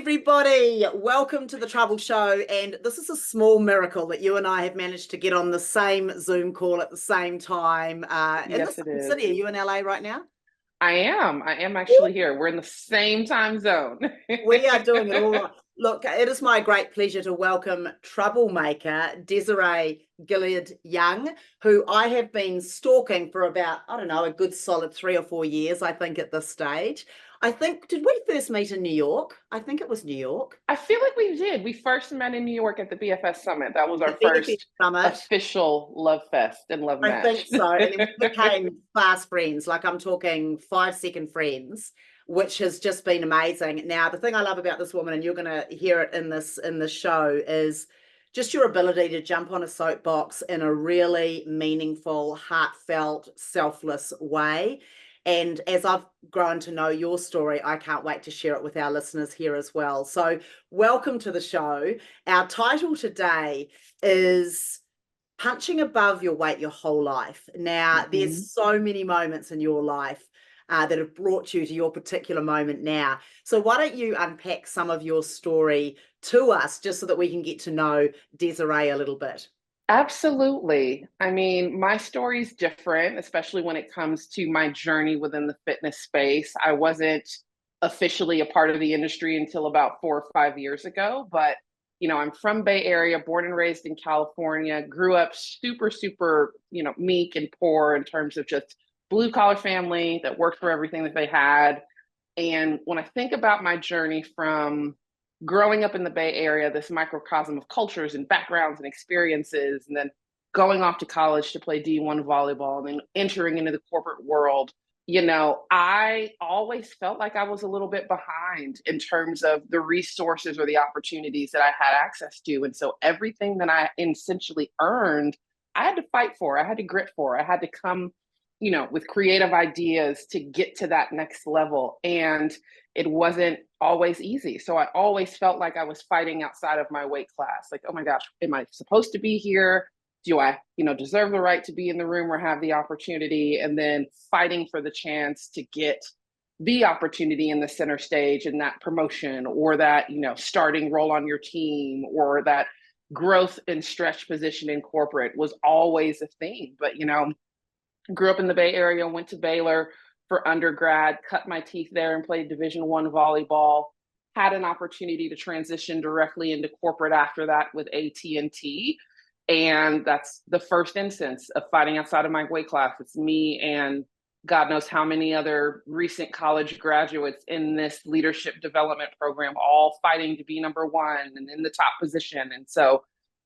everybody. Welcome to the Trouble Show. And this is a small miracle that you and I have managed to get on the same Zoom call at the same time in the Yes, it same is. city. Are you in LA right now? I am. I am actually here. We're in the same time zone. We are doing it all right. Look, it is my great pleasure to welcome troublemaker Desiree Guilliard-Young, who I have been stalking for about, I don't know, a good solid 3 or 4 years, I think, at this stage. Did we first meet in New York? I think it was New York. I feel like we did. We first met in New York at the BFS Summit. That was The our BFF first Summit. official love fest and love I match. think so. And then we became fast friends, like I'm talking 5 second friends, which has just been amazing. Now, the thing I love about this woman, and you're gonna hear it in this show, is just your ability to jump on a soapbox in a really meaningful, heartfelt, selfless way. And as I've grown to know your story, I can't wait to share it with our listeners here as well. So, welcome to the show. Our title today is punching above your weight your whole life. Now, Mhm. there's so many moments in your life that have brought you to your particular moment now. So, why don't you unpack some of your story to us just so that we can get to know Desiree a little bit? Absolutely. I mean, my story's different, especially when it comes to my journey within the fitness space. I wasn't officially a part of the industry until about 4 or 5 years ago, but I'm from Bay Area, born and raised in California, grew up super, super, meek and poor in terms of just blue collar family that worked for everything that they had. And when I think about my journey from growing up in the Bay Area, this microcosm of cultures and backgrounds and experiences, and then going off to college to play D1 volleyball and then entering into the corporate world, I always felt like I was a little bit behind in terms of the resources or the opportunities that I had access to. And so everything that I essentially earned, I had to fight for, I had to grit for, I had to come, with creative ideas to get to that next level. And it wasn't always easy. So I always felt like I was fighting outside of my weight class. Like, oh my gosh, am I supposed to be here? Do I, deserve the right to be in the room or have the opportunity? And then fighting for the chance to get the opportunity in the center stage and that promotion or that, starting role on your team or that growth and stretch position in corporate was always a thing. But, grew up in the Bay Area, went to Baylor for undergrad, cut my teeth there and played Division I volleyball. Had an opportunity to transition directly into corporate after that with AT&T. And that's the first instance of fighting outside of my weight class. It's me and God knows how many other recent college graduates in this leadership development program, all fighting to be number one and in the top position. And so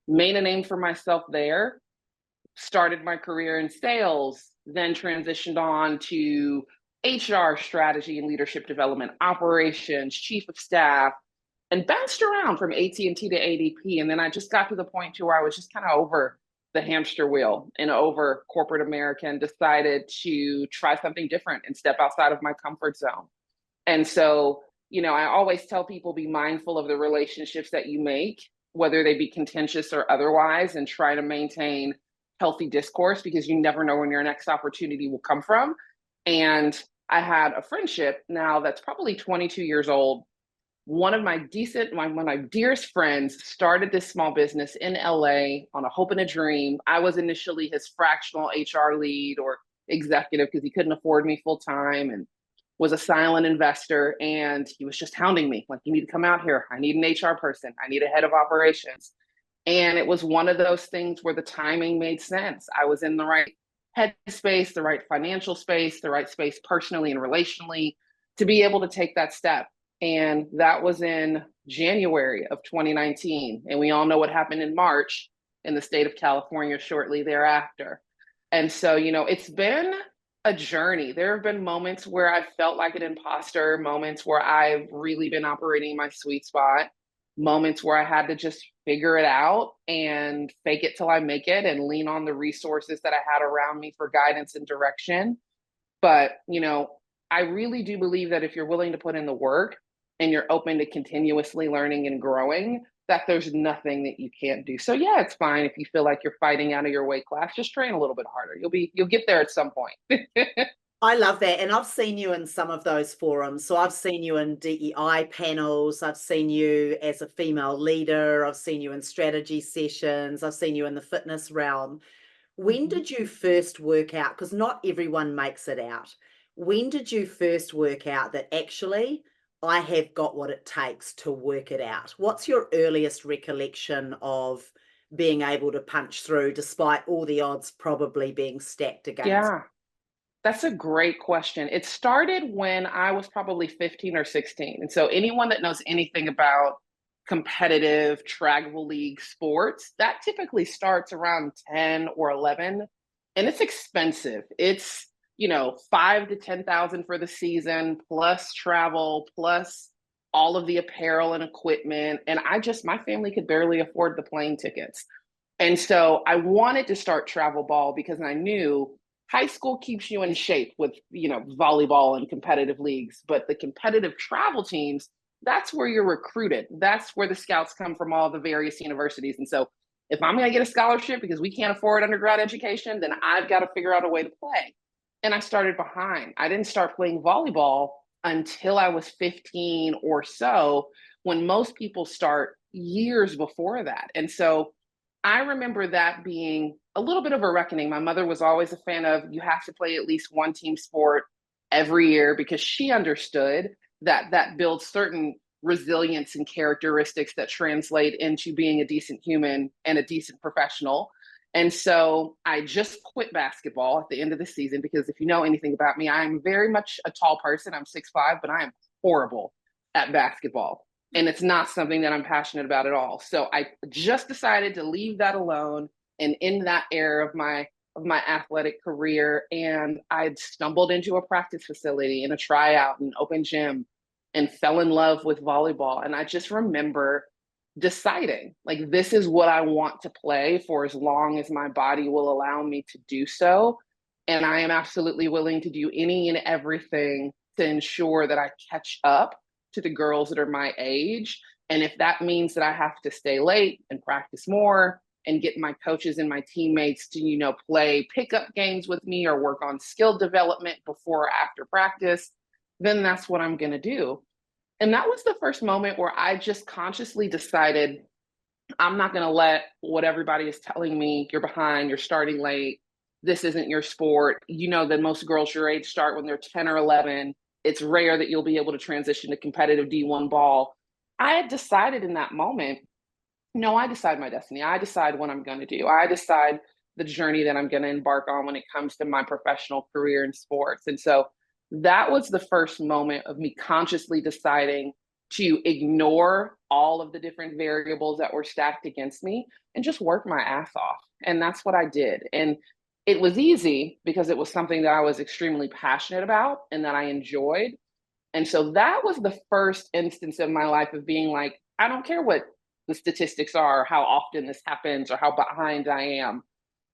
made a name for myself there, started my career in sales, then transitioned on to HR strategy and leadership development, operations, chief of staff, and bounced around from AT&T to ADP. And then I just got to the point to where I was just kind of over the hamster wheel and over corporate America and decided to try something different and step outside of my comfort zone. And so, I always tell people be mindful of the relationships that you make, whether they be contentious or otherwise, and try to maintain healthy discourse because you never know when your next opportunity will come from. And I had a friendship now that's probably 22 years old. One of one of my dearest friends started this small business in LA on a hope and a dream. I was initially his fractional HR lead or executive because he couldn't afford me full time and was a silent investor. And he was just hounding me like, you need to come out here. I need an HR person. I need a head of operations. And it was one of those things where the timing made sense. I was in the right headspace, the right financial space, the right space personally and relationally to be able to take that step. And that was in January of 2019. And we all know what happened in March in the state of California shortly thereafter. And so, it's been a journey. There have been moments where I felt like an imposter, moments where I've really been operating my sweet spot, moments where I had to just figure it out and fake it till I make it and lean on the resources that I had around me for guidance and direction. But, I really do believe that if you're willing to put in the work and you're open to continuously learning and growing, that there's nothing that you can't do. So yeah, it's fine if you feel like you're fighting out of your weight class. Just train a little bit harder. You'll get there at some point. I love that. And I've seen you in some of those forums. So I've seen you in DEI panels. I've seen you as a female leader. I've seen you in strategy sessions. I've seen you in the fitness realm. When Mhm. did you first work out? Because not everyone makes it out. When did you first work out that actually I have got what it takes to work it out? What's your earliest recollection of being able to punch through despite all the odds probably being stacked against? Yeah. That's a great question. It started when I was probably 15 or 16. And so anyone that knows anything about competitive travel league sports, that typically starts around 10 or 11. And it's expensive. It's, 5 to 10,000 for the season, plus travel, plus all of the apparel and equipment. And my family could barely afford the plane tickets. And so I wanted to start travel ball because I knew high school keeps you in shape with, volleyball and competitive leagues, but the competitive travel teams, that's where you're recruited. That's where the scouts come from all the various universities. And so if I'm going to get a scholarship because we can't afford undergrad education, then I've got to figure out a way to play. And I started behind. I didn't start playing volleyball until I was 15 or so, when most people start years before that. And so I remember that being a little bit of a reckoning. My mother was always a fan of you have to play at least one team sport every year because she understood that that builds certain resilience and characteristics that translate into being a decent human and a decent professional. And so I just quit basketball at the end of the season because if you know anything about me, I'm very much a tall person. I'm 6'5", but I am horrible at basketball, and it's not something that I'm passionate about at all. So I just decided to leave that alone and in that era of my athletic career. And I'd stumbled into a practice facility and a tryout and open gym and fell in love with volleyball. And I just remember deciding like this is what I want to play for as long as my body will allow me to do so. And I am absolutely willing to do any and everything to ensure that I catch up to the girls that are my age. And if that means that I have to stay late and practice more and get my coaches and my teammates to, play pickup games with me or work on skill development before or after practice, then that's what I'm going to do. And that was the first moment where I just consciously decided I'm not going to let what everybody is telling me, you're behind, you're starting late, this isn't your sport. You know that most girls your age start when they're 10 or 11. It's rare that you'll be able to transition to competitive D1 ball. I had decided in that moment, no, I decide my destiny. I decide what I'm going to do. I decide the journey that I'm going to embark on when it comes to my professional career in sports. And so that was the first moment of me consciously deciding to ignore all of the different variables that were stacked against me and just work my ass off. And that's what I did. And it was easy because it was something that I was extremely passionate about and that I enjoyed. And so that was the first instance of my life of being like, I don't care what the statistics are, how often this happens, or how behind I am.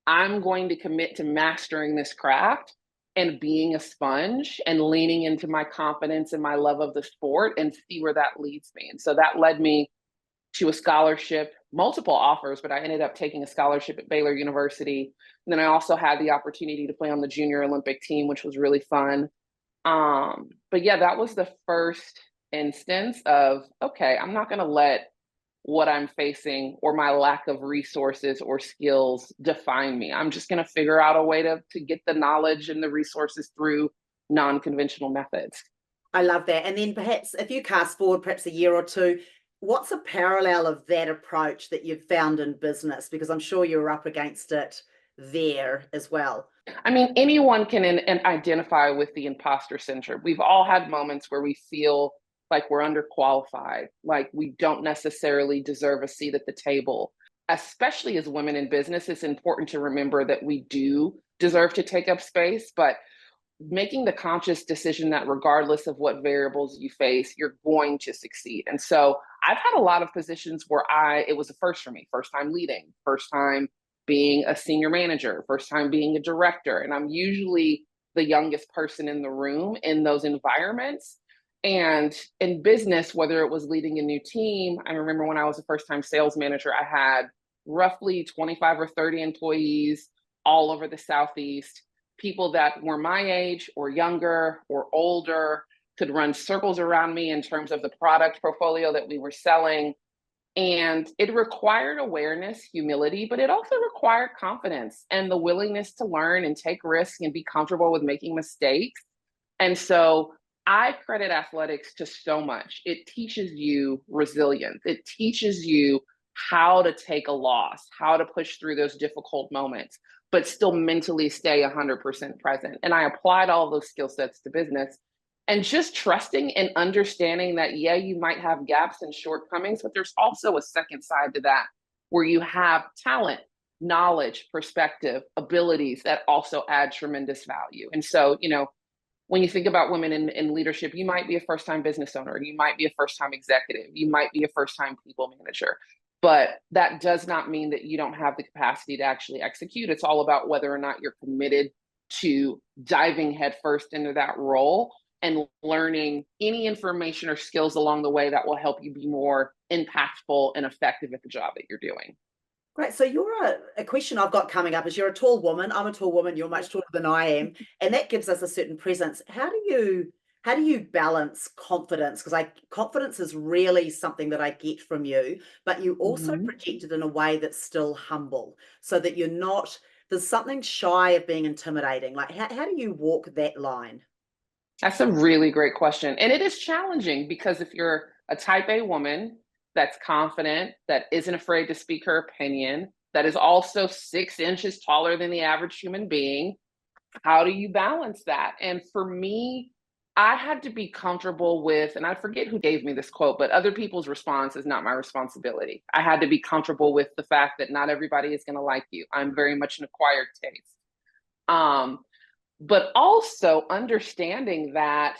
I'm going to commit to mastering this craft and being a sponge and leaning into my confidence and my love of the sport and see where that leads me. And so that led me to a scholarship, multiple offers, but I ended up taking a scholarship at Baylor University. And then I also had the opportunity to play on the junior Olympic team, which was really fun. But yeah, that was the first instance of, okay, I'm not going to let what I'm facing or my lack of resources or skills define me. I'm just going to figure out a way to get the knowledge and the resources through non-conventional methods. I love that. And then perhaps if you cast forward perhaps a year or two, what's a parallel of that approach that you've found in business? Because I'm sure you're up against it there as well. I mean, anyone can identify with the imposter syndrome. We've all had moments where we feel like we're underqualified, like we don't necessarily deserve a seat at the table. Especially as women in business, it's important to remember that we do deserve to take up space, but making the conscious decision that regardless of what variables you face, you're going to succeed. And so I've had a lot of positions where it was a first for me, first time leading, first time being a senior manager, first time being a director. And I'm usually the youngest person in the room in those environments. And in business, whether it was leading a new team, I remember when I was a first time sales manager, I had roughly 25 or 30 employees all over the Southeast. people that were my age or younger or older could run circles around me in terms of the product portfolio that we were selling. And it required awareness, humility, but it also required confidence and the willingness to learn and take risks and be comfortable with making mistakes. And so I credit athletics to so much. It teaches you resilience. It teaches you how to take a loss, how to push through those difficult moments, but still mentally stay 100% present. And I applied all those skill sets to business, and just trusting and understanding that, yeah, you might have gaps and shortcomings, but there's also a second side to that where you have talent, knowledge, perspective, abilities that also add tremendous value. And so, when you think about women in leadership, you might be a first-time business owner, you might be a first-time executive, you might be a first-time people manager, but that does not mean that you don't have the capacity to actually execute. It's all about whether or not you're committed to diving headfirst into that role and learning any information or skills along the way that will help you be more impactful and effective at the job that you're doing. Great. So you're a question I've got coming up is you're a tall woman. I'm a tall woman. You're much taller than I am. And that gives us a certain presence. How do you balance confidence? Because confidence is really something that I get from you, but you also project it in a way that's still humble so that there's something shy of being intimidating. Like how do you walk that line? That's a really great question. And it is challenging because if you're a type A woman that's confident, that isn't afraid to speak her opinion, that is also 6 inches taller than the average human being, how do you balance that? And for me, I had to be comfortable with, and I forget who gave me this quote, but other people's response is not my responsibility. I had to be comfortable with the fact that not everybody is going to like you. I'm very much an acquired taste. But also understanding that,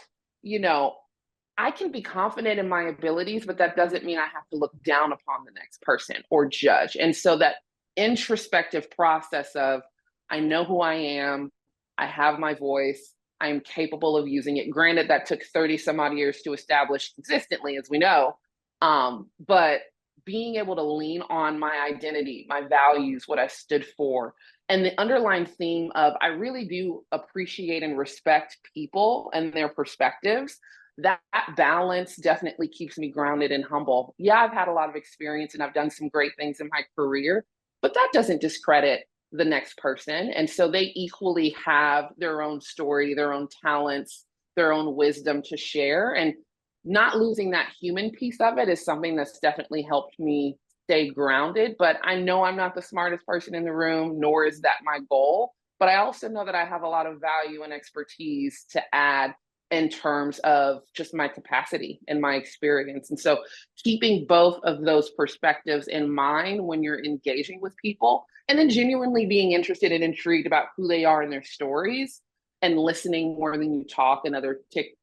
I can be confident in my abilities, but that doesn't mean I have to look down upon the next person or judge. And so that introspective process of, I know who I am, I have my voice, I am capable of using it. Granted, that took 30 some odd years to establish consistently, as we know, but being able to lean on my identity, my values, what I stood for, and the underlying theme of I really do appreciate and respect people and their perspectives. That balance definitely keeps me grounded and humble. Yeah, I've had a lot of experience and I've done some great things in my career, but that doesn't discredit the next person. And so they equally have their own story, their own talents, their own wisdom to share. And not losing that human piece of it is something that's definitely helped me stay grounded. But I know I'm not the smartest person in the room, nor is that my goal. But I also know that I have a lot of value and expertise to add in terms of just my capacity and my experience. And so keeping both of those perspectives in mind when you're engaging with people, and then genuinely being interested and intrigued about who they are and their stories, and listening more than you talk, another trick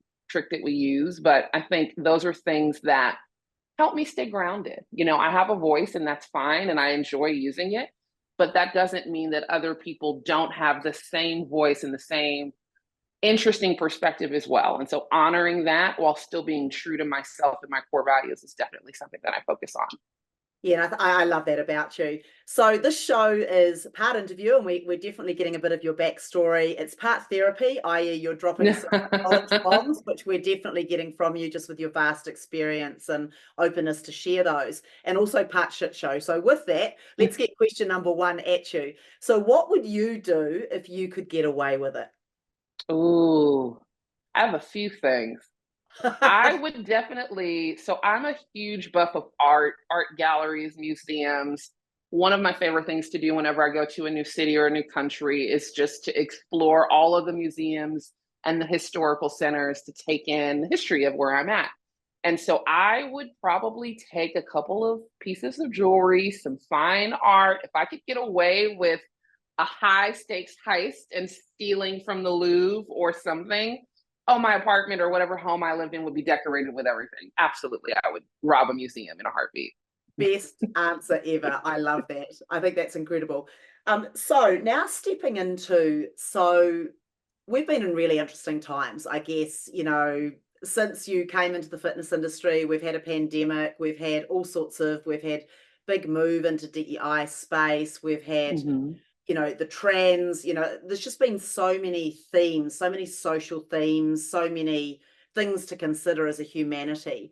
that we use. But I think those are things that help me stay grounded. I have a voice and that's fine, and I enjoy using it, but that doesn't mean that other people don't have the same voice and the same interesting perspective as well. And so honoring that while still being true to myself and my core values is definitely something that I focus on. Yeah, and I love that about you. So this show is part interview, and we're definitely getting a bit of your backstory. It's part therapy, i.e. you're dropping some knowledge bombs, which we're definitely getting from you just with your vast experience and openness to share those, and also part shit show. So with that, let's get question number 1 at you. So what would you do if you could get away with it? Ooh, I have a few things. I would definitely, so I'm a huge buff of art galleries, museums. One of my favorite things to do whenever I go to a new city or a new country is just to explore all of the museums and the historical centers to take in the history of where I'm at. And so I would probably take a couple of pieces of jewelry, some fine art. If I could get away with a high stakes heist and stealing from the Louvre or something, my apartment or whatever home I lived in would be decorated with everything. Absolutely. I would rob a museum in a heartbeat. Best answer ever. I love that. I think that's incredible. So now stepping into, we've been in really interesting times, I guess, since you came into the fitness industry. We've had a pandemic, we've had big move into DEI space, we've had you know, the trans, you know, there's just been so many themes, so many social themes, so many things to consider as a humanity.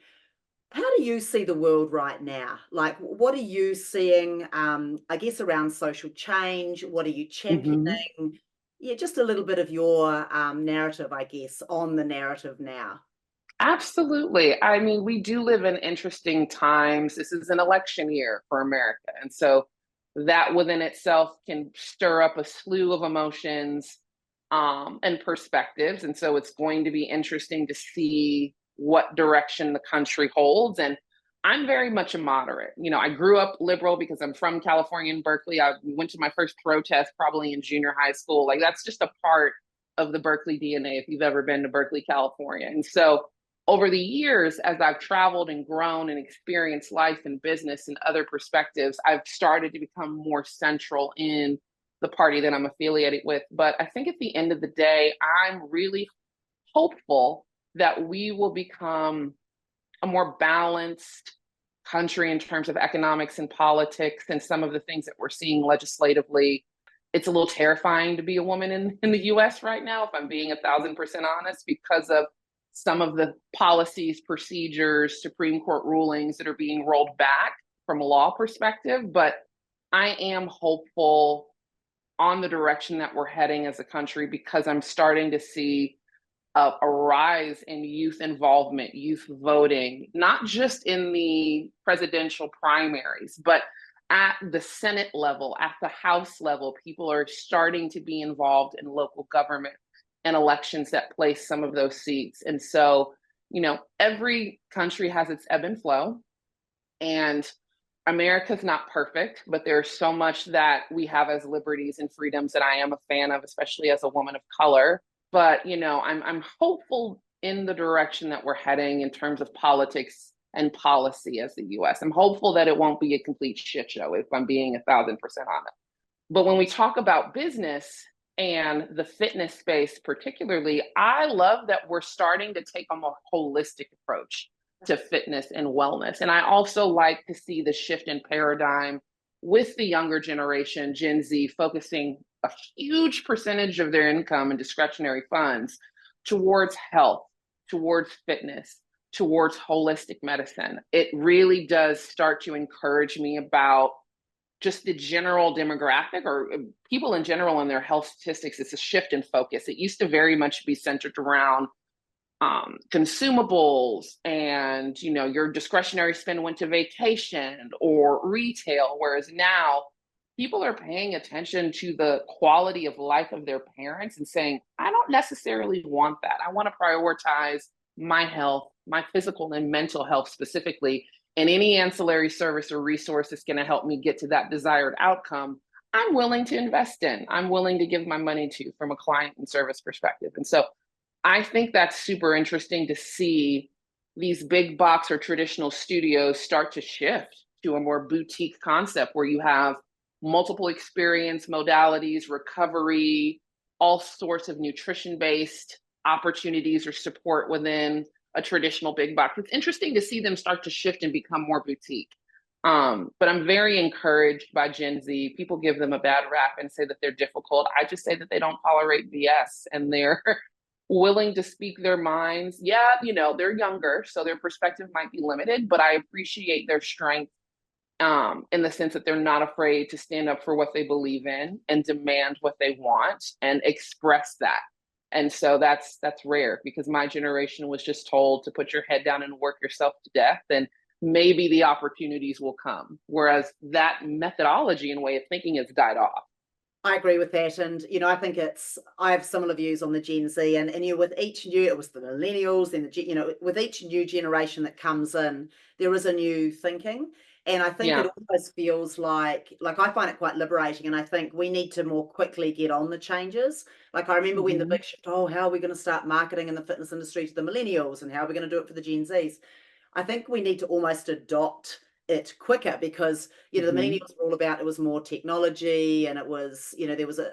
How do you see the world right now? Like, what are you seeing, I guess, around social change? What are you Mhm. championing? Yeah, just a little bit of your narrative, I guess, on the narrative now. Absolutely. I mean, we do live in interesting times. This is an election year for America. And so that within itself can stir up a slew of emotions and perspectives. And so it's going to be interesting to see what direction the country holds. And I'm very much a moderate. You know, I grew up liberal because I'm from California and Berkeley. I went to my first protest probably in junior high school. Like that's just a part of the Berkeley DNA if you've ever been to Berkeley, California. And so over the years, as I've traveled and grown and experienced life and business and other perspectives, I've started to become more central in the party that I'm affiliated with. But I think at the end of the day, I'm really hopeful that we will become a more balanced country in terms of economics and politics and some of the things that we're seeing legislatively. It's a little terrifying to be a woman in the US right now, if I'm being 1,000% honest, because of some of the policies, procedures, Supreme Court rulings that are being rolled back from a law perspective. But I am hopeful on the direction that we're heading as a country because I'm starting to see a rise in youth involvement, youth voting, not just in the presidential primaries, but at the Senate level, at the House level, people are starting to be involved in local government and elections that place some of those seats. And so, you know, every country has its ebb and flow, and America's not perfect, but there's so much that we have as liberties and freedoms that I am a fan of, especially as a woman of color. But you know, I'm hopeful in the direction that we're heading in terms of politics and policy as the US. I'm hopeful that it won't be a complete shit show, if I'm being 1,000% honest. But when we talk about business and the fitness space, particularly, I love that we're starting to take a more holistic approach to fitness and wellness. And I also like to see the shift in paradigm with the younger generation, Gen Z, focusing a huge percentage of their income and discretionary funds towards health, towards fitness, towards holistic medicine. It really does start to encourage me about just the general demographic or people in general and their health statistics. It's a shift in focus. It used to very much be centered around consumables and, you know, your discretionary spend went to vacation or retail, whereas now people are paying attention to the quality of life of their parents and saying, I don't necessarily want that. I want to prioritize my health, my physical and mental health specifically, and any ancillary service or resource that's going to help me get to that desired outcome, I'm willing to invest in. I'm willing to give my money to from a client and service perspective. And so I think that's super interesting to see these big box or traditional studios start to shift to a more boutique concept where you have multiple experience modalities, recovery, all sorts of nutrition based opportunities or support within a traditional big box. It's interesting to see them start to shift and become more boutique. But I'm very encouraged by Gen Z. People give them a bad rap and say that they're difficult. I just say that they don't tolerate BS and they're willing to speak their minds. Yeah, you know, they're younger, so their perspective might be limited, but I appreciate their strength in the sense that they're not afraid to stand up for what they believe in and demand what they want and express that. And so that's rare because my generation was just told to put your head down and work yourself to death and maybe the opportunities will come. Whereas that methodology and way of thinking has died off. I agree with that. And, you know, I think I have similar views on the Gen Z and you know, with each new, it was the millennials and you know, with each new generation that comes in, there is a new thinking. And I think it Yeah. almost feels like I find it quite liberating. And I think we need to more quickly get on the changes. Like I remember when the Mm-hmm. big shift, oh, how are we going to start marketing in the fitness industry to the millennials and how are we going to do it for the Gen Zs? I think we need to almost adopt it quicker because you know the Mm-hmm. millennials were all about it was more technology and it was you know there was a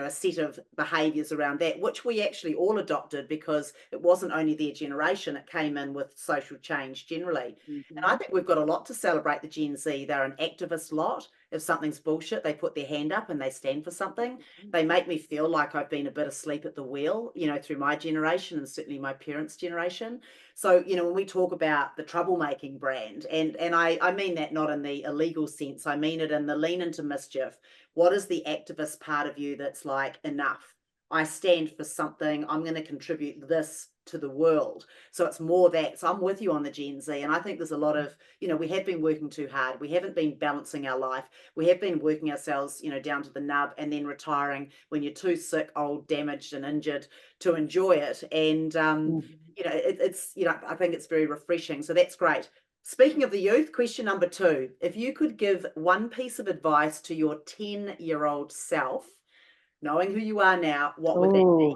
set of behaviors around that which we actually all adopted because it wasn't only their generation, it came in with social change generally. And I Mm-hmm. think we've got a lot to celebrate the Gen Z. They're an activist lot, if something's bullshit, they put their hand up and they stand for something. They make me feel like I've been a bit asleep at the wheel, through my generation and certainly my parents' generation. So, when we talk about the troublemaking brand, and I mean that not in the illegal sense, I mean it in the lean into mischief. What is the activist part of you that's like, enough? I stand for something. I'm going to contribute this to the world. So it's more that. So I'm with you on the Gen Z. And I think there's a lot of, we have been working too hard. We haven't been balancing our life. We have been working ourselves, down to the nub and then retiring when you're too sick, old, damaged and injured to enjoy it. And, it's, I think it's very refreshing. So that's great. Speaking of the youth, question number 2, if you could give one piece of advice to your 10-year-old self, knowing who you are now, what would that be?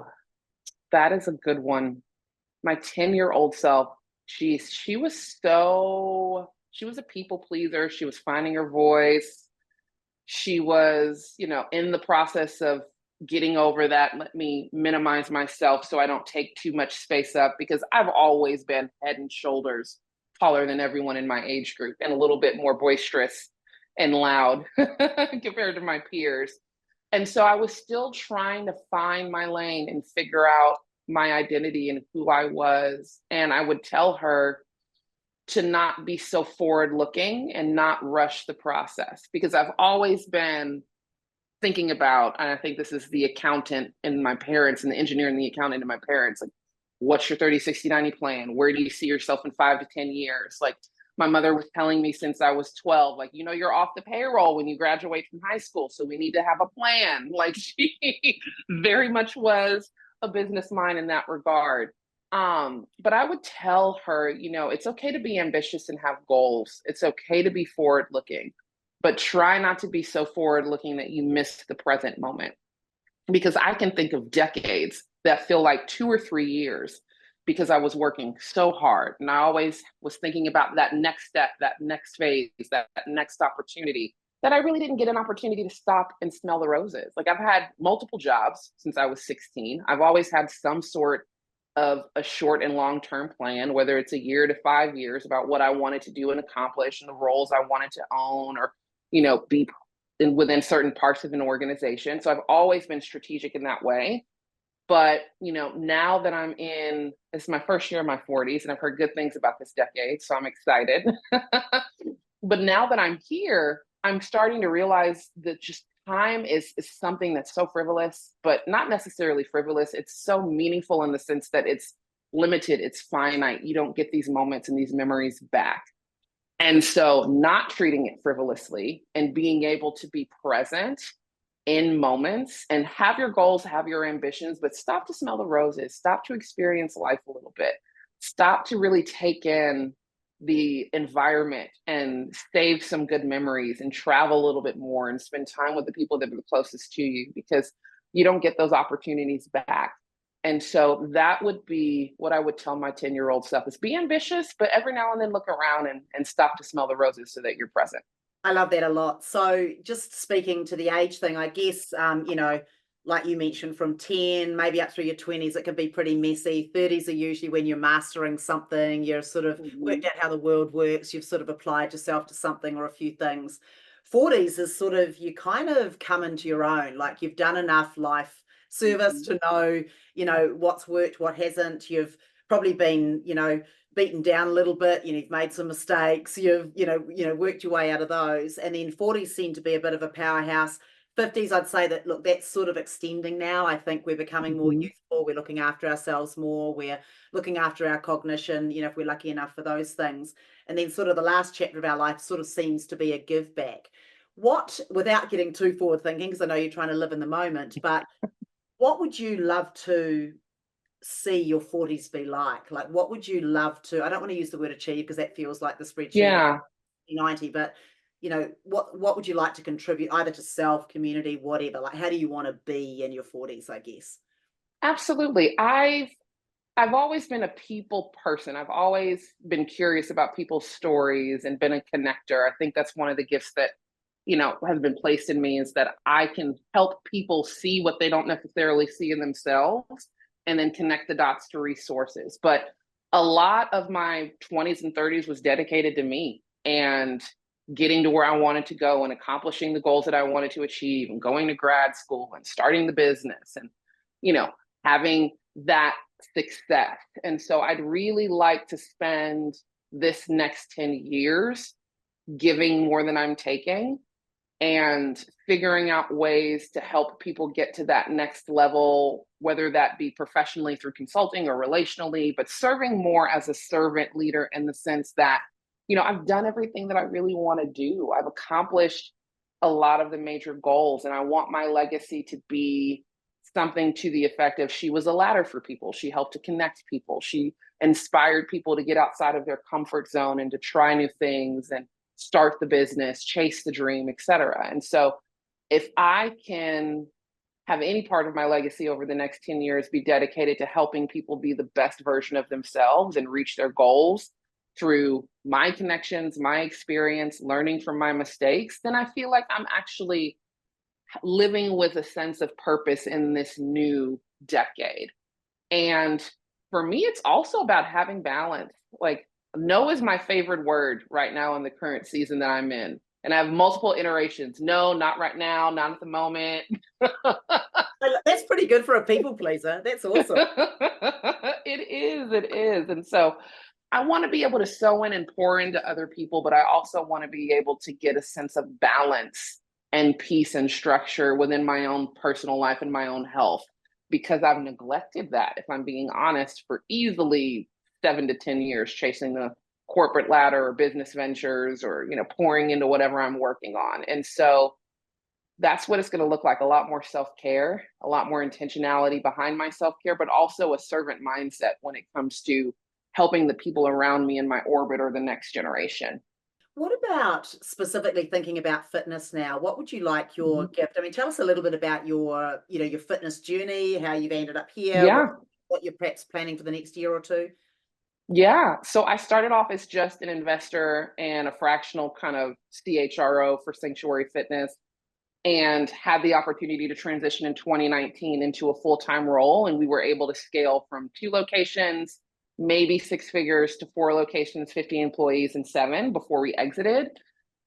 That is a good one. My 10-year-old self, geez, she was a people pleaser. She was finding her voice. She was, in the process of getting over that. Let me minimize myself so I don't take too much space up, because I've always been head and shoulders taller than everyone in my age group and a little bit more boisterous and loud compared to my peers. And so I was still trying to find my lane and figure out my identity and who I was. And I would tell her to not be so forward looking and not rush the process, because I've always been thinking about, and I think this is the accountant in my parents and the engineer and the accountant in my parents, like, what's your 30, 60, 90 plan? Where do you see yourself in 5 to 10 years? Like, my mother was telling me since I was 12, like, you're off the payroll when you graduate from high school, so we need to have a plan. Like, she very much was a business mind in that regard. But I would tell her, it's okay to be ambitious and have goals. It's okay to be forward looking, but try not to be so forward looking that you miss the present moment. Because I can think of decades that feel like 2 or 3 years, because I was working so hard. And I always was thinking about that next step, that next phase, that next opportunity, that I really didn't get an opportunity to stop and smell the roses. Like, I've had multiple jobs since I was 16. I've always had some sort of a short and long-term plan, whether it's a year to 5 years, about what I wanted to do and accomplish and the roles I wanted to own, or, be within certain parts of an organization. So I've always been strategic in that way. But, now that it's my first year in my 40s, and I've heard good things about this decade, so I'm excited. But now that I'm here, I'm starting to realize that just time is something that's so frivolous, but not necessarily frivolous. It's so meaningful in the sense that it's limited, it's finite. You don't get these moments and these memories back. And so not treating it frivolously and being able to be present in moments and have your goals, have your ambitions, but stop to smell the roses, stop to experience life a little bit, stop to really take in the environment and save some good memories and travel a little bit more and spend time with the people that are the closest to you, because you don't get those opportunities back. And so that would be what I would tell my 10-year-old self, is be ambitious, but every now and then look around and stop to smell the roses so that you're present. I love that a lot. So just speaking to the age thing, I guess, like you mentioned, from 10, maybe up through your 20s, it can be pretty messy. 30s are usually when you're mastering something, you're sort of worked out how the world works, you've sort of applied yourself to something or a few things. 40s is sort of, you kind of come into your own, like you've done enough life service to know, what's worked, what hasn't. You've probably been, beaten down a little bit, you've made some mistakes, you've worked your way out of those, and then 40s seem to be a bit of a powerhouse. 50s, I'd say that, look, that's sort of extending now. I think we're becoming more youthful, we're looking after ourselves more, we're looking after our cognition, if we're lucky enough for those things. And then sort of the last chapter of our life sort of seems to be a give back. What, without getting too forward thinking, because I know you're trying to live in the moment, but what would you love to see your 40s be like? Like, what would you love to, I don't want to use the word achieve because that feels like the spreadsheet. Yeah. 90, but what would you like to contribute, either to self, community, whatever? Like, how do you want to be in your 40s, I guess? Absolutely. I've always been a people person. I've always been curious about people's stories and been a connector. I think that's one of the gifts that, has been placed in me, is that I can help people see what they don't necessarily see in themselves and then connect the dots to resources. But a lot of my 20s and 30s was dedicated to me. And getting to where I wanted to go and accomplishing the goals that I wanted to achieve and going to grad school and starting the business and, you know, having that success. And so I'd really like to spend this next 10 years giving more than I'm taking and figuring out ways to help people get to that next level, whether that be professionally through consulting or relationally, but serving more as a servant leader in the sense that, you know, I've done everything that I really want to do. I've accomplished a lot of the major goals, and I want my legacy to be something to the effect of she was a ladder for people. She helped to connect people. She inspired people to get outside of their comfort zone and to try new things and start the business, chase the dream, et cetera. And so if I can have any part of my legacy over the next 10 years be dedicated to helping people be the best version of themselves and reach their goals through my connections, my experience, learning from my mistakes, then I feel like I'm actually living with a sense of purpose in this new decade. And for me, it's also about having balance. Like, no is my favorite word right now in the current season that I'm in. And I have multiple iterations. No, not right now, not at the moment. That's pretty good for a people pleaser. That's awesome. It is. And so I want to be able to sew in and pour into other people, but I also want to be able to get a sense of balance and peace and structure within my own personal life and my own health, because I've neglected that, if I'm being honest, for easily 7 to 10 years, chasing the corporate ladder or business ventures or, you know, pouring into whatever I'm working on. And so that's what it's going to look like: a lot more self-care, a lot more intentionality behind my self-care, but also a servant mindset when it comes to helping the people around me in my orbit or the next generation. What about specifically thinking about fitness now? What would you like your Mhm. gift? I mean, tell us a little bit about your, you know, your fitness journey, how you've ended up here, Yeah. what you're perhaps planning for the next year or two. Yeah. So I started off as just an investor and a fractional kind of CHRO for Sanctuary Fitness, and had the opportunity to transition in 2019 into a full-time role. And we were able to scale from 2 locations, maybe 6 figures, to 4 locations, 50 employees, and 7 before we exited.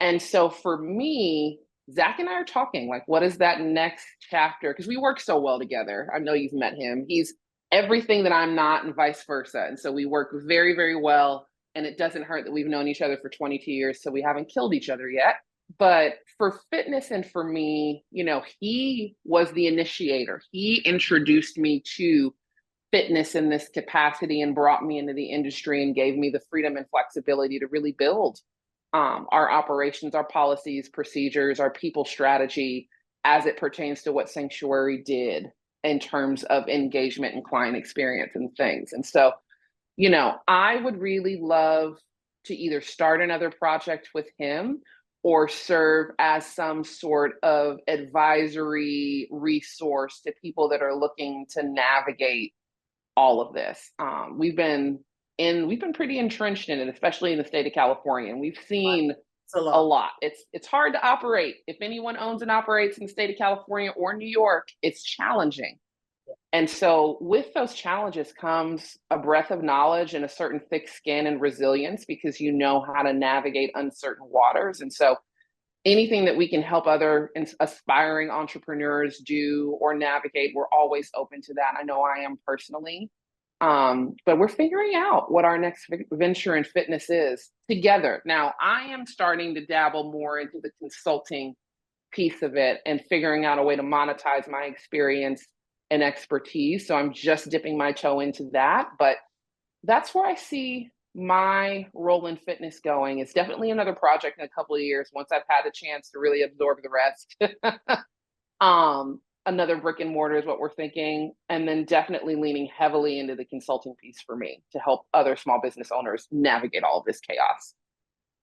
And so for me, Zach and I are talking like, what is that next chapter? Because we work so well together. I know you've met him. He's everything that I'm not, and vice versa. And so we work very, very well. And it doesn't hurt that we've known each other for 22 years. So we haven't killed each other yet. But for fitness and for me, you know, he was the initiator. He introduced me to fitness in this capacity and brought me into the industry and gave me the freedom and flexibility to really build our operations, our policies, procedures, our people strategy as it pertains to what Sanctuary did in terms of engagement and client experience and things. And so, you know, I would really love to either start another project with him or serve as some sort of advisory resource to people that are looking to navigate all of this. We've been pretty entrenched in it, especially in the state of California, and we've seen It's a a lot. lot. It's hard to operate. If anyone owns and operates in the state of California or New York, it's challenging. And so with those challenges comes a breadth of knowledge and a certain thick skin and resilience, because you know how to navigate uncertain waters. And so anything that we can help other aspiring entrepreneurs do or navigate, we're always open to that. I know I am personally. But we're figuring out what our next venture in fitness is together. Now, I am starting to dabble more into the consulting piece of it and figuring out a way to monetize my experience and expertise. So I'm just dipping my toe into that. But that's where I see my role in fitness going. It's definitely another project in a couple of years once I've had a chance to really absorb the rest. Another brick and mortar is what we're thinking. And then definitely leaning heavily into the consulting piece for me to help other small business owners navigate all of this chaos.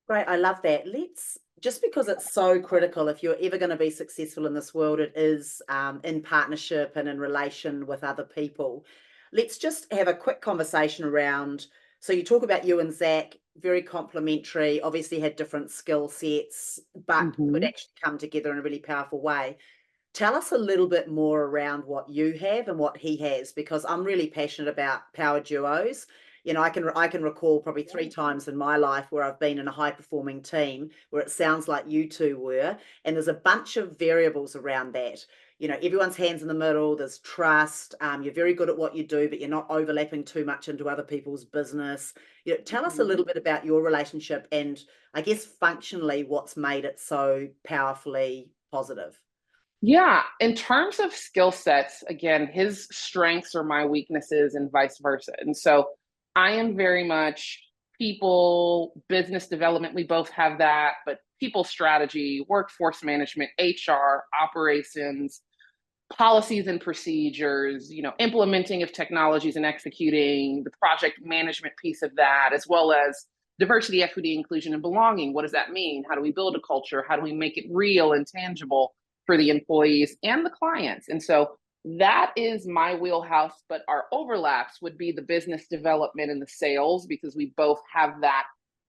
Great, I love that. Let's just because it's so critical, if you're ever going to be successful in this world, it is in partnership and in relation with other people. Let's just have a quick conversation around. So you talk about you and Zach, very complementary, obviously had different skill sets, but could Mhm. actually come together in a really powerful way. Tell us a little bit more around what you have and what he has, because I'm really passionate about power duos. You know, I can recall probably 3 times in my life where I've been in a high performing team where it sounds like you two were, and there's a bunch of variables around that. You know, everyone's hands in the middle, there's trust, you're very good at what you do, but you're not overlapping too much into other people's business. You know, tell us a little bit about your relationship and I guess functionally what's made it so powerfully positive. Yeah, in terms of skill sets, again, his strengths are my weaknesses and vice versa. And so I am very much people, business development, we both have that, but people strategy, workforce management, HR, operations, policies and procedures, implementing of technologies and executing the project management piece of that, as well as diversity, equity, inclusion, and belonging. What does that mean? How do we build a culture? How do we make it real and tangible for the employees and the clients? And so that is my wheelhouse, but our overlaps would be the business development and the sales, because we both have that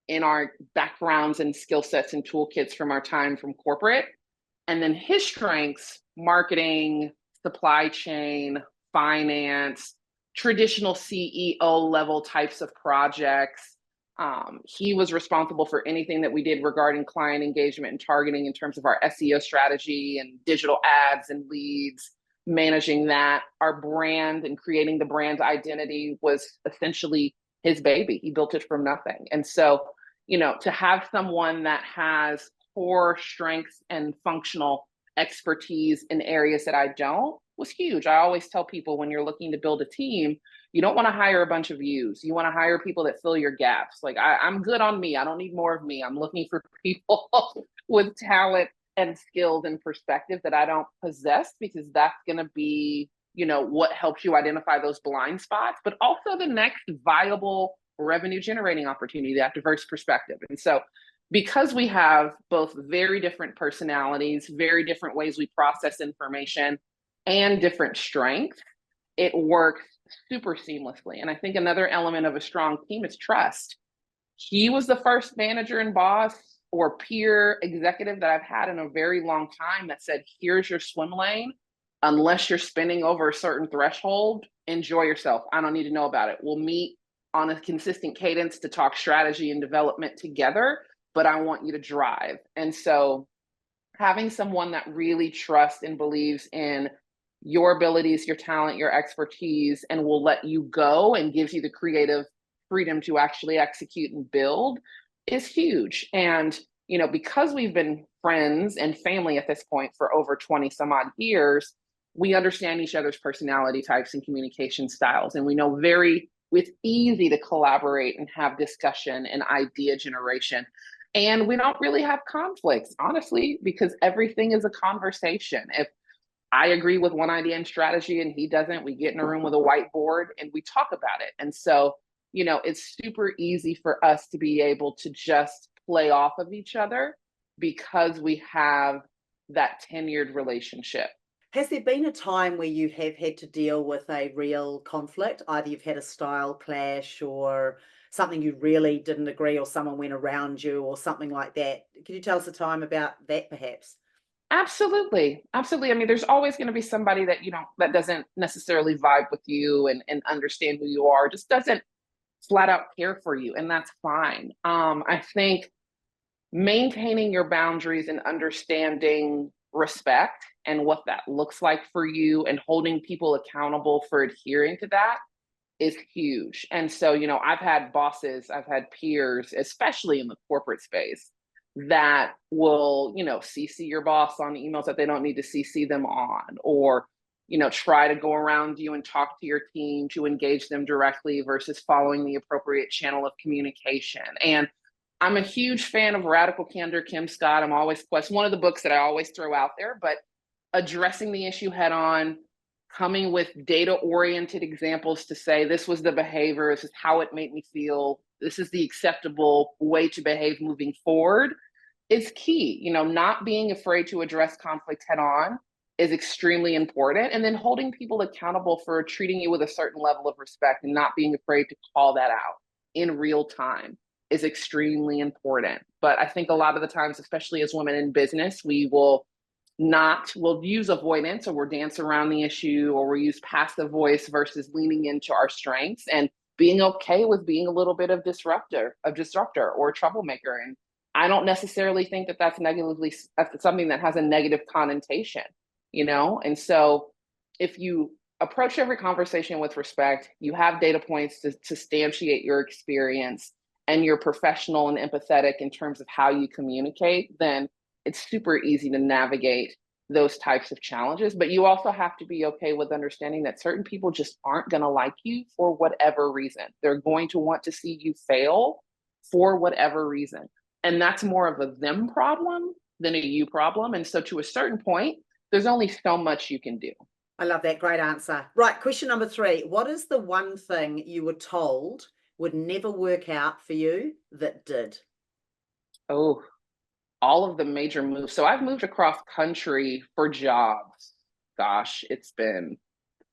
in our backgrounds and skill sets and toolkits from our time from corporate. And then his strengths, marketing, supply chain, finance, traditional CEO level types of projects. He was responsible for anything that we did regarding client engagement and targeting in terms of our SEO strategy and digital ads and leads, managing that. Our brand and creating the brand identity was essentially his baby. He built it from nothing. And so, to have someone that has core strengths and functional expertise in areas that I don't was huge. I always tell people, when you're looking to build a team, you don't want to hire a bunch of yous. You want to hire people that fill your gaps. Like I'm good on me. I don't need more of me. I'm looking for people with talent and skills and perspective that I don't possess, because that's going to be, what helps you identify those blind spots, but also the next viable revenue generating opportunity, that diverse perspective. And so because we have both very different personalities, very different ways we process information, and different strengths, it works super seamlessly. And I think another element of a strong team is trust. He was the first manager and boss or peer executive that I've had in a very long time that said, here's your swim lane. Unless you're spending over a certain threshold, enjoy yourself. I don't need to know about it. We'll meet on a consistent cadence to talk strategy and development together, but I want you to drive. And so having someone that really trusts and believes in your abilities, your talent, your expertise, and will let you go and gives you the creative freedom to actually execute and build is huge. And, because we've been friends and family at this point for over 20 some odd years, we understand each other's personality types and communication styles. And we know it's easy to collaborate and have discussion and idea generation. And we don't really have conflicts, honestly, because everything is a conversation. If I agree with one idea and strategy and he doesn't, we get in a room with a whiteboard and we talk about it. And so, it's super easy for us to be able to just play off of each other because we have that tenured relationship. Has there been a time where you have had to deal with a real conflict? Either you've had a style clash or something you really didn't agree, or someone went around you or something like that. Could you tell us a time about that perhaps? Absolutely. Absolutely. I mean, there's always going to be somebody that, that doesn't necessarily vibe with you and understand who you are, just doesn't flat out care for you. And that's fine. I think maintaining your boundaries and understanding respect and what that looks like for you and holding people accountable for adhering to that is huge. And so, I've had bosses, I've had peers, especially in the corporate space, that will, CC your boss on emails that they don't need to CC them on, or, try to go around you and talk to your team to engage them directly versus following the appropriate channel of communication. And I'm a huge fan of Radical Candor, Kim Scott. It's one of the books that I always throw out there, but addressing the issue head on, coming with data-oriented examples to say, this was the behavior, this is how it made me feel, this is the acceptable way to behave moving forward, is key. Not being afraid to address conflict head on is extremely important. And then holding people accountable for treating you with a certain level of respect and not being afraid to call that out in real time is extremely important. But I think a lot of the times, especially as women in business, we'll use avoidance, or we'll dance around the issue, or we'll use passive voice versus leaning into our strengths. And being okay with being a little bit of disruptor or a troublemaker. And I don't necessarily think that that's something that has a negative connotation, you know? And so if you approach every conversation with respect, you have data points to substantiate your experience, and you're professional and empathetic in terms of how you communicate, then it's super easy to navigate those types of challenges. But you also have to be okay with understanding that certain people just aren't going to like you for whatever reason. They're going to want to see you fail for whatever reason. And that's more of a them problem than a you problem. And so to a certain point, there's only so much you can do. I love that. Great answer. Right. Question number 3. What is the one thing you were told would never work out for you that did? Oh, all of the major moves. So I've moved across country for jobs. Gosh, it's been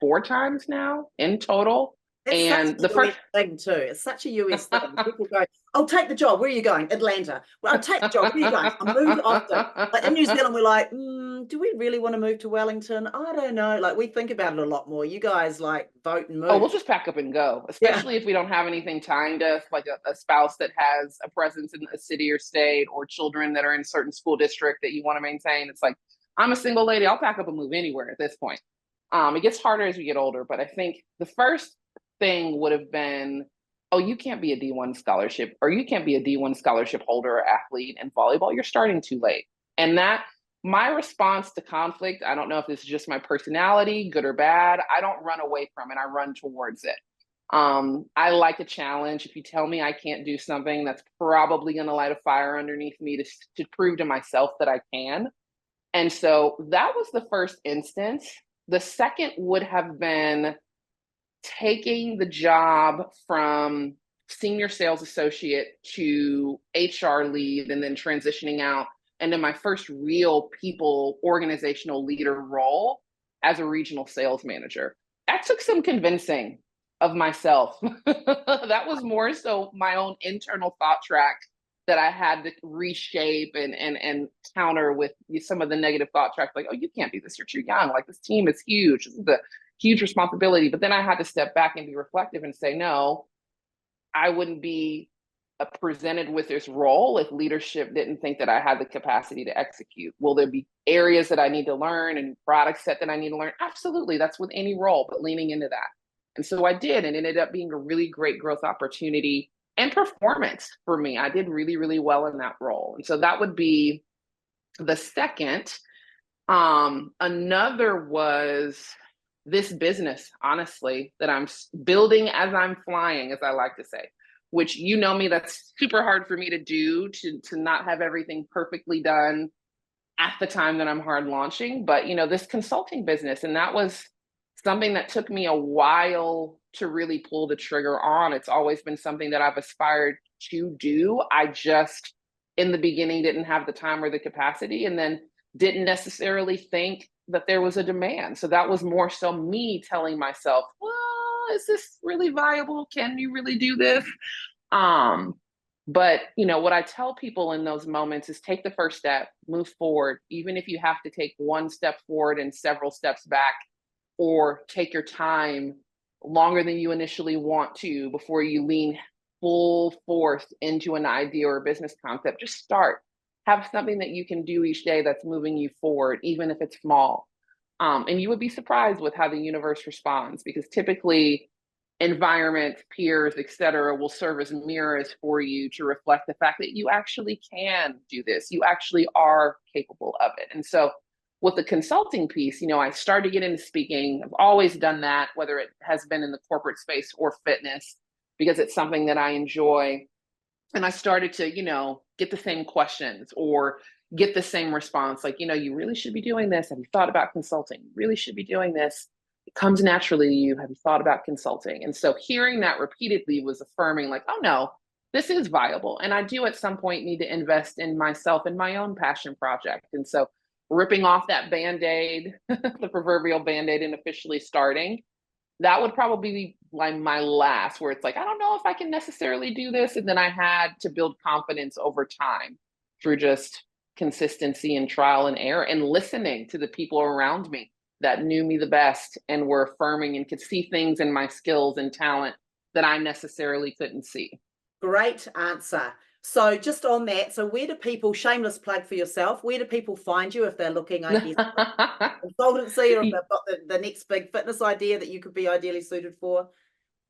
4 times now in total. It's and the first thing too. It's such a US thing. People go, "I'll take the job. Where are you going? Atlanta." Well, I'll take the job. Where are you going? I'll move often. Like in New Zealand, we're like, do we really want to move to Wellington? I don't know. Like we think about it a lot more. You guys like vote and move. Oh, we'll just pack up and go, especially if we don't have anything tying to us, like a spouse that has a presence in a city or state, or children that are in a certain school district that you want to maintain. It's like, I'm a single lady. I'll pack up and move anywhere at this point. It gets harder as we get older, but I think the first thing would have been, oh, you can't be a D1 scholarship, or you can't be a D1 scholarship holder or athlete in volleyball. You're starting too late. And that, my response to conflict, I don't know if this is just my personality, good or bad, I don't run away from it. I run towards it. I like a challenge. If you tell me I can't do something, that's probably going to light a fire underneath me to prove to myself that I can. And so that was the first instance. The second would have been taking the job from senior sales associate to HR lead, and then transitioning out into my first real people organizational leader role as a regional sales manager. That took some convincing of myself. That was more so my own internal thought track that I had to reshape and counter with some of the negative thought tracks, like, oh, you can't do this, you're too young. Like, this team is huge. This is a huge responsibility. But then I had to step back and be reflective and say, no, I wouldn't be presented with this role if leadership didn't think that I had the capacity to execute. Will there be areas that I need to learn and product set that I need to learn? Absolutely. That's with any role, but leaning into that. And so I did, and it ended up being a really great growth opportunity and performance for me. I did really, really well in that role. And so that would be the second. Another was this business, honestly, that I'm building as I'm flying, as I like to say, which, you know me, that's super hard for me to do, to not have everything perfectly done at the time that I'm hard launching. But, you know, this consulting business, and that was something that took me a while to really pull the trigger on. It's always been something that I've aspired to do. I just, in the beginning, didn't have the time or the capacity, and then didn't necessarily think that there was a demand. So that was more so me telling myself, well, is this really viable? Can you really do this? But, you know, what I tell people in those moments is take the first step, move forward, even if you have to take one step forward and several steps back, or take your time longer than you initially want to before you lean full force into an idea or a business concept. Just start. Have something that you can do each day that's moving you forward, even if it's small. And you would be surprised with how the universe responds, because typically environment, peers, et cetera, will serve as mirrors for you to reflect the fact that you actually can do this. You actually are capable of it. And so with the consulting piece, you know, I started to get into speaking. I've always done that, whether it has been in the corporate space or fitness, because it's something that I enjoy. And I started to, you know, get the same questions or get the same response, like, you know, you really should be doing this. Have you thought about consulting? You really should be doing this. It comes naturally to you. Have you thought about consulting? And so hearing that repeatedly was affirming, like, oh no, this is viable. And I do at some point need to invest in myself and my own passion project. And so ripping off that Band-Aid, the proverbial Band-Aid, and officially starting, that would probably be like my last, where it's like, I don't know if I can necessarily do this. And then I had to build confidence over time through just consistency and trial and error, and listening to the people around me that knew me the best and were affirming and could see things in my skills and talent that I necessarily couldn't see. Great answer. So just on that, so where do people, shameless plug for yourself, where do people find you if they're looking, I guess, consultancy, or if they've got the next big fitness idea that you could be ideally suited for?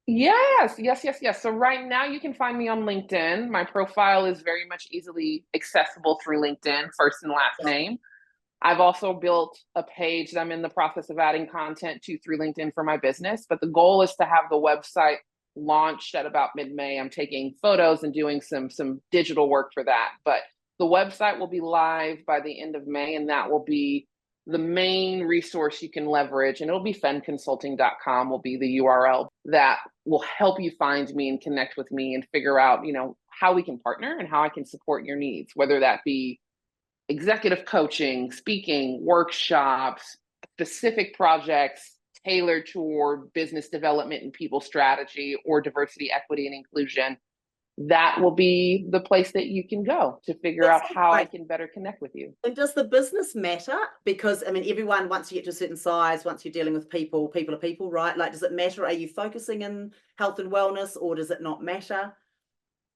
Yes, yes, yes, yes. So right now you can find me on LinkedIn. My profile is very much easily accessible through LinkedIn, first and last name. I've also built a page that I'm in the process of adding content to through LinkedIn for my business. But the goal is to have the website launched at about mid-May. I'm taking photos and doing some digital work for that. But the website will be live by the end of May, and that will be the main resource you can leverage. And it'll be fenconsulting.com will be the URL that will help you find me and connect with me and figure out, how we can partner and how I can support your needs, whether that be executive coaching, speaking, workshops, specific projects tailored toward business development and people strategy or diversity, equity, and inclusion. That will be the place that you can go to figure out how I can better connect with you. And does the business matter? Because everyone, once you get to a certain size, once you're dealing with people are people, right? Like, does it matter? Are you focusing in health and wellness, or does it not matter?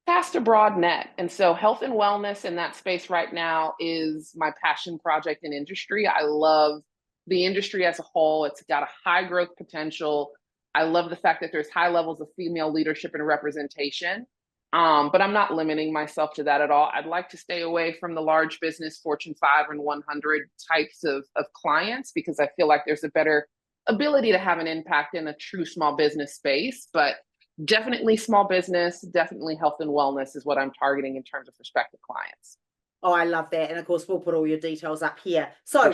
Cast a broad net. And so health and wellness in that space right now is my passion project in industry. I love the industry as a whole. It's got a high growth potential. I love the fact that there's high levels of female leadership and representation. But I'm not limiting myself to that at all. I'd like to stay away from the large business Fortune 5 and 100 types of clients, because I feel like there's a better ability to have an impact in a true small business space. But definitely small business, definitely health and wellness is what I'm targeting in terms of prospective clients. Oh, I love that. And of course, we'll put all your details up here. So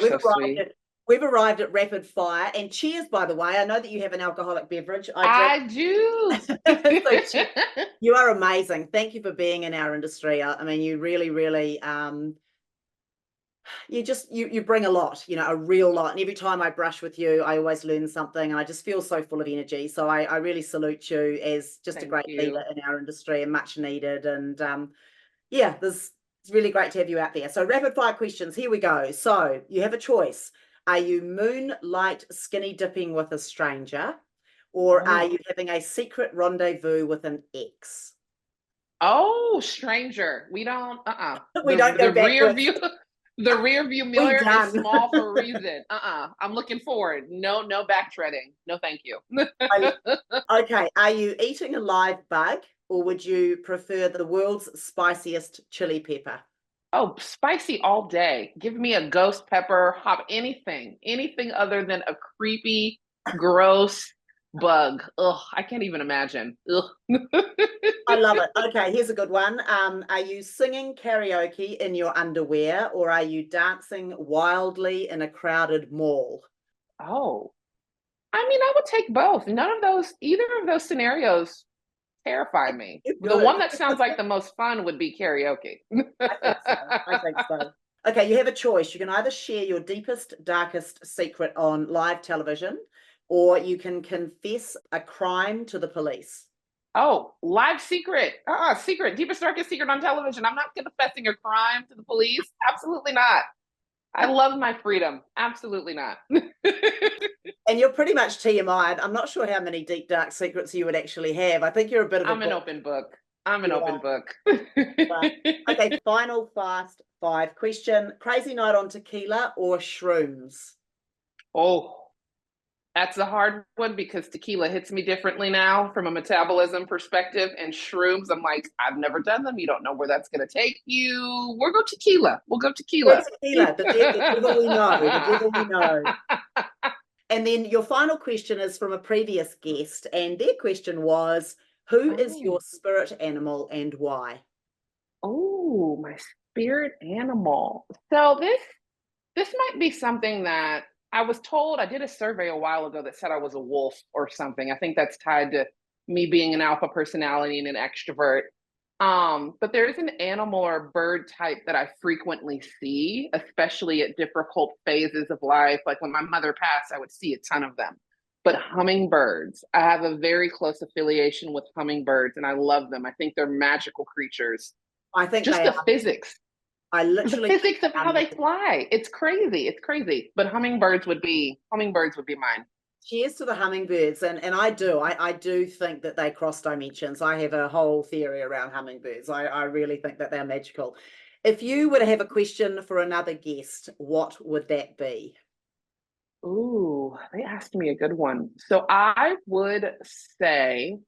we've arrived at rapid fire. And cheers, by the way. I know that you have an alcoholic beverage. I do. So you are amazing. Thank you for being in our industry. You really, really, you bring a lot, a real lot. And every time I brush with you, I always learn something, and I just feel so full of energy. So I really salute you as just a great leader in our industry, and much needed. And it's really great to have you out there. So rapid fire questions, here we go. So you have a choice. Are you moonlight skinny dipping with a stranger, or are you having a secret rendezvous with an ex? Oh, stranger. We don't, We don't go backwards. The rear view mirror is small for a reason. I'm looking forward. No backtreading. No, thank you. Okay. Are you eating a live bug, or would you prefer the world's spiciest chili pepper? Oh, spicy all day. Give me a ghost pepper, anything other than a creepy, gross bug. Ugh, I can't even imagine. Ugh. I love it. Okay, here's a good one. Are you singing karaoke in your underwear, or are you dancing wildly in a crowded mall? Oh, I would take both. Either of those scenarios terrify me. The one that sounds like the most fun would be karaoke. I think so. Okay, you have a choice. You can either share your deepest, darkest secret on live television, or you can confess a crime to the police. Oh, live secret. Secret. Deepest, darkest secret on television. I'm not confessing a crime to the police. Absolutely not. I love my freedom. Absolutely not. And you're pretty much TMI. I'm not sure how many deep, dark secrets you would actually have. I think you're a bit of I'm an open book. I'm an open book. Okay, final fast 5 question. Crazy night on tequila or shrooms? Oh, that's a hard one, because tequila hits me differently now from a metabolism perspective, and shrooms, I'm like, I've never done them. You don't know where that's going to take you. We'll go tequila. The devil we know. The devil we know. And then your final question is from a previous guest, and their question was, who is your spirit animal and why? Oh, my spirit animal. So this might be something that I was told. I did a survey a while ago that said I was a wolf or something. I think that's tied to me being an alpha personality and an extrovert. But there is an animal or bird type that I frequently see, especially at difficult phases of life. Like when my mother passed, I would see a ton of them. But hummingbirds, I have a very close affiliation with hummingbirds, and I love them. I think they're magical creatures. I think just the physics. The physics of how they fly. It's crazy. But hummingbirds would be mine. Cheers to the hummingbirds. And I do think that they cross dimensions. I have a whole theory around hummingbirds. I really think that they're magical. If you were to have a question for another guest, what would that be? Ooh, they asked me a good one. So I would say,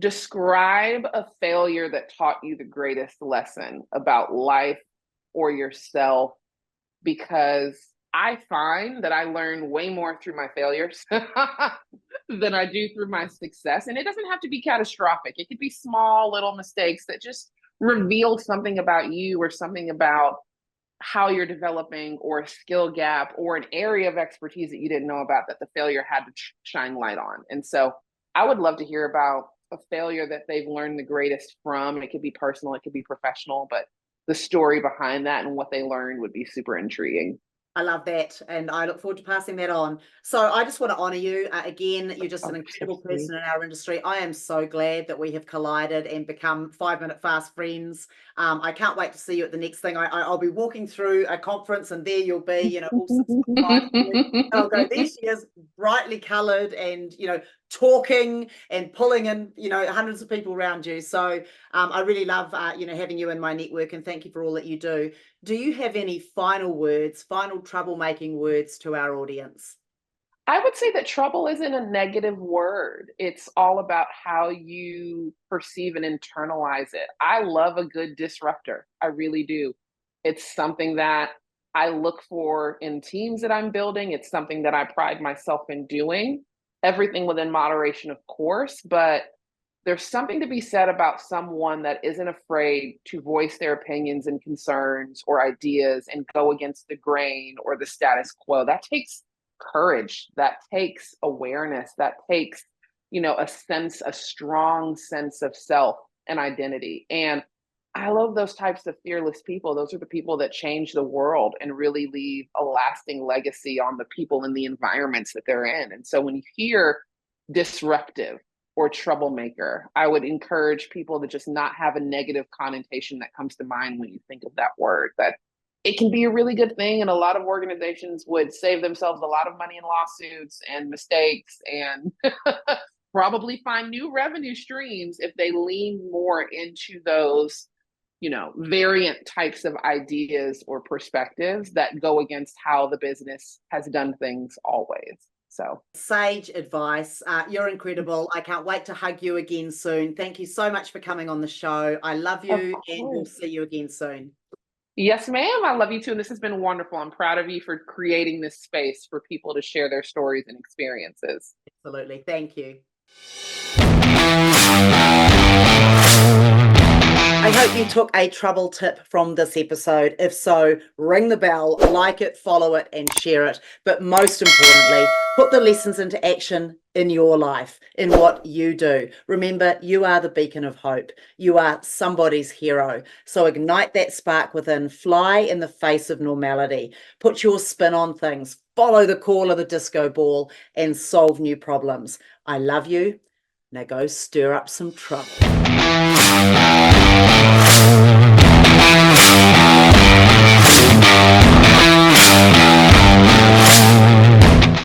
describe a failure that taught you the greatest lesson about life or yourself, because I find that I learn way more through my failures than I do through my success. And it doesn't have to be catastrophic, it could be small little mistakes that just reveal something about you or something about how you're developing, or a skill gap or an area of expertise that you didn't know about that the failure had to shine light on. And so I would love to hear about a failure that they've learned the greatest from. It could be personal, it could be professional, but the story behind that and what they learned would be super intriguing. I love that, and I look forward to passing that on. So I just want to honor you. Again, you're just an incredible person in our industry. I am so glad that we have collided and become 5 minute fast friends. I can't wait to see you at the next thing. I'll be walking through a conference and there you'll be, all 65. I'll go, there she is, brightly coloured and, talking and pulling in, hundreds of people around you. So I really love, having you in my network, and thank you for all that you do. Do you have any final words, final troublemaking words to our audience? I would say that trouble isn't a negative word. It's all about how you perceive and internalize it. I love a good disruptor. I really do. It's something that I look for in teams that I'm building. It's something that I pride myself in doing. Everything within moderation, of course, but there's something to be said about someone that isn't afraid to voice their opinions and concerns or ideas and go against the grain or the status quo. That takes courage, that takes awareness, that takes, a strong sense of self and identity. And I love those types of fearless people. Those are the people that change the world and really leave a lasting legacy on the people and the environments that they're in. And so when you hear disruptive or troublemaker, I would encourage people to just not have a negative connotation that comes to mind when you think of that word, that it can be a really good thing. And a lot of organizations would save themselves a lot of money in lawsuits and mistakes and probably find new revenue streams if they lean more into those, variant types of ideas or perspectives that go against how the business has done things always. So, sage advice. You're incredible. I can't wait to hug you again soon. Thank you so much for coming on the show. I love you, and we'll see you again soon. Yes, ma'am. I love you too. And this has been wonderful. I'm proud of you for creating this space for people to share their stories and experiences. Absolutely. Thank you. I hope you took a trouble tip from this episode. If so, ring the bell, like it, follow it, and share it. But most importantly, put the lessons into action in your life, in what you do. Remember, you are the beacon of hope. You are somebody's hero. So ignite that spark within, fly in the face of normality, put your spin on things, follow the call of the disco ball, and solve new problems. I love you. Now go stir up some trouble.